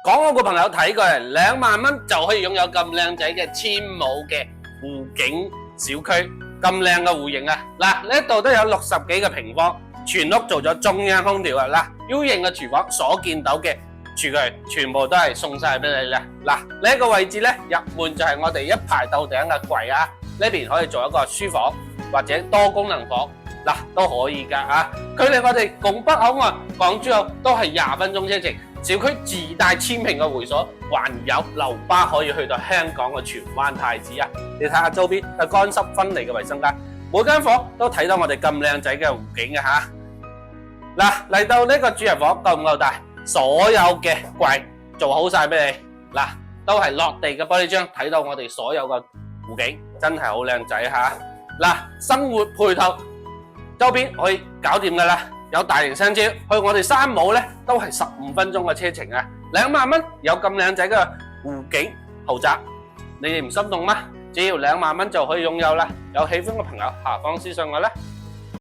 講我個朋友睇過嚟，2萬蚊就可以擁有咁靚仔嘅千畝嘅湖景小區，咁靚嘅戶型啊！嗱，呢度都有60幾個平方，全屋做咗中央空調啊！嗱 ，U 型嘅廚房所見到嘅廚具全部都係送晒俾你啦！嗱，呢個位置咧入門就係我哋一排到頂嘅櫃啊，呢邊可以做一個書房或者多功能房，嗱都可以噶啊！距離我哋拱北口岸、港珠澳都係20分鐘車程。小區自帶1000平嘅會所，還有樓巴可以去到香港嘅荃灣太子啊！你睇下周邊係乾濕分離嘅衛生間，每間房都睇到我哋咁靚仔嘅湖景嘅吓。嗱，嚟到呢個主人房夠唔夠大？所有嘅櫃做好晒俾你，嗱都係落地嘅玻璃窗，睇到我哋所有嘅湖景，真係好靚仔吓。嗱，生活配套周邊可以搞掂噶啦。有大型商超，去我哋三畝咧都係15分鐘嘅車程啊！2萬蚊有咁靚仔嘅湖景豪宅，你哋唔心動嗎？只要2萬蚊就可以擁有啦！有喜歡嘅朋友下方私信我啦〜